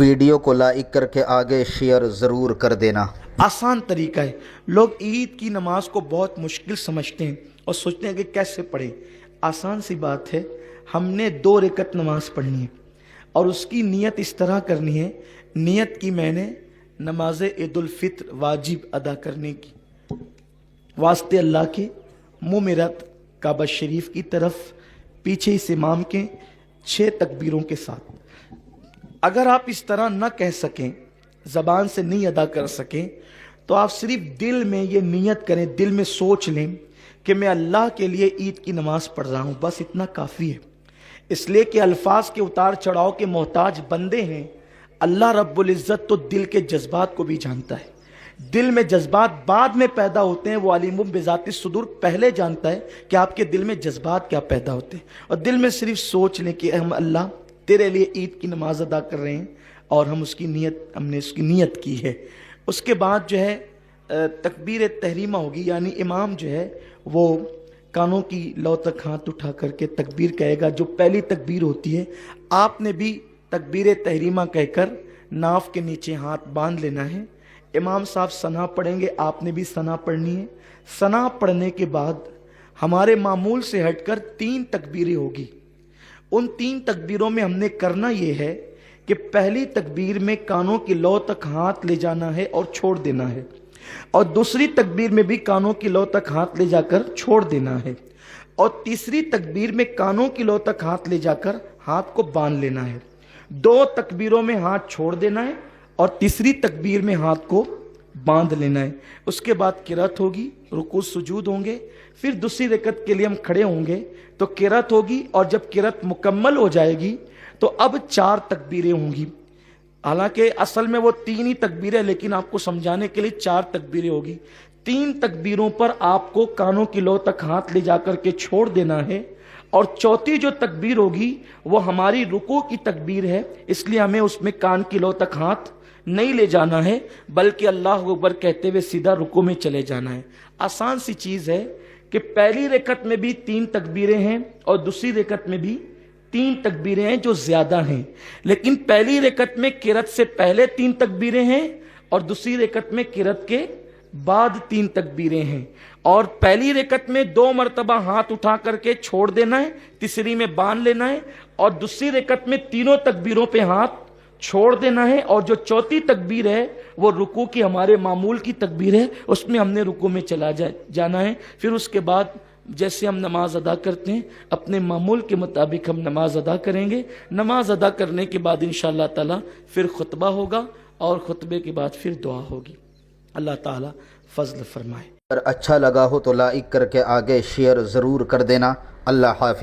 Video کو like کر کے آگے شیئر ضرور کر دینا۔ آسان طریقہ ہے۔ لوگ عید کی نماز کو بہت مشکل سمجھتے ہیں اور سوچتے ہیں کہ کیسے پڑھیں۔ آسان سی بات ہے، ہم نے 2 رکعت نماز پڑھنی ہے اور اس کی نیت اس طرح کرنی ہے، نیت کی میں نے نماز عید الفطر واجب ادا کرنے کی، واسطے اللہ کے، منہ میرا کعبہ شریف کی طرف، پیچھے اس امام کے 6 تکبیروں کے ساتھ۔ اگر آپ اس طرح نہ کہہ سکیں، زبان سے نہیں ادا کر سکیں، تو آپ صرف دل میں یہ نیت کریں، دل میں سوچ لیں کہ میں اللہ کے لیے عید کی نماز پڑھ رہا ہوں، بس اتنا کافی ہے۔ اس لیے کہ الفاظ کے اتار چڑھاؤ کے محتاج بندے ہیں، اللہ رب العزت تو دل کے جذبات کو بھی جانتا ہے۔ دل میں جذبات بعد میں پیدا ہوتے ہیں، وہ علیم بذات الصدور پہلے جانتا ہے کہ آپ کے دل میں جذبات کیا پیدا ہوتے ہیں، اور دل میں صرف سوچ لیں کہ ہم اللہ تیرے لیے عید کی نماز ادا کر رہے ہیں اور ہم نے اس کی نیت کی ہے۔ اس کے بعد جو ہے تکبیر تحریمہ ہوگی، یعنی امام جو ہے وہ کانوں کی لو تک ہاتھ اٹھا کر کے تکبیر کہے گا، جو پہلی تکبیر ہوتی ہے۔ آپ نے بھی تکبیر تحریمہ کہہ کر ناف کے نیچے ہاتھ باندھ لینا ہے۔ امام صاحب ثنا پڑھیں گے، آپ نے بھی ثنا پڑھنی ہے۔ ثنا پڑھنے کے بعد ہمارے معمول سے ہٹ کر 3 تکبیریں ہوگی۔ ان 3 تکبیروں میں ہم نے کرنا یہ ہے کہ پہلی تکبیر میں کانوں کی لو تک ہاتھ لے جانا ہے اور چھوڑ دینا ہے، اور دوسری تکبیر میں بھی کانوں کی لو تک ہاتھ لے جا کر چھوڑ دینا ہے، اور تیسری تکبیر میں کانوں کی لو تک ہاتھ لے جا کر ہاتھ کو باندھ لینا ہے۔ 2 تکبیروں میں ہاتھ چھوڑ دینا ہے اور تیسری تکبیر میں ہاتھ کو باندھ لینا ہے۔ اس کے بعد قرات ہوگی، رکوع سجود ہوں گے، پھر دوسری رکعت کے لیے ہم کھڑے ہوں گے تو قرات ہوگی، اور جب قرات مکمل ہو جائے گی تو اب 4 تکبیریں ہوں گی۔ حالانکہ اصل میں وہ 3 ہی تکبیریں، لیکن آپ کو سمجھانے کے لیے 4 تکبیریں ہوگی۔ 3 تکبیروں پر آپ کو کانوں کی لو تک ہاتھ لے جا کر کے چھوڑ دینا ہے، اور چوتھی جو تکبیر ہوگی وہ ہماری رکوع کی تکبیر ہے، اس لیے ہمیں اس میں کان کی لو تک ہاتھ نہیں لے جانا ہے، بلکہ اللہ اکبر کہتے ہوئے سیدھا رکوع میں چلے جانا ہے۔ آسان سی چیز ہے کہ پہلی رکعت میں بھی 3 تکبیریں ہیں اور دوسری رکعت میں بھی 3 تکبیریں ہیں جو زیادہ ہیں، لیکن پہلی رکعت میں قرات سے پہلے 3 تکبیریں ہیں اور دوسری رکعت میں قرات کے بعد 3 تکبیریں ہیں، اور پہلی رکعت میں 2 مرتبہ ہاتھ اٹھا کر کے چھوڑ دینا ہے، تیسری میں باندھ لینا ہے، اور دوسری رکعت میں تینوں تکبیروں پہ ہاتھ چھوڑ دینا ہے، اور جو چوتھی تکبیر ہے وہ رکوع کی ہمارے معمول کی تکبیر ہے، اس میں ہم نے رکوع میں چلا جانا ہے۔ پھر اس کے بعد جیسے ہم نماز ادا کرتے ہیں اپنے معمول کے مطابق ہم نماز ادا کریں گے۔ نماز ادا کرنے کے بعد انشاءاللہ تعالی پھر خطبہ ہوگا، اور خطبے کے بعد پھر دعا ہوگی۔ اللہ تعالی فضل فرمائے۔ اگر اچھا لگا ہو تو لائک کر کے آگے شیئر ضرور کر دینا۔ اللہ حافظ۔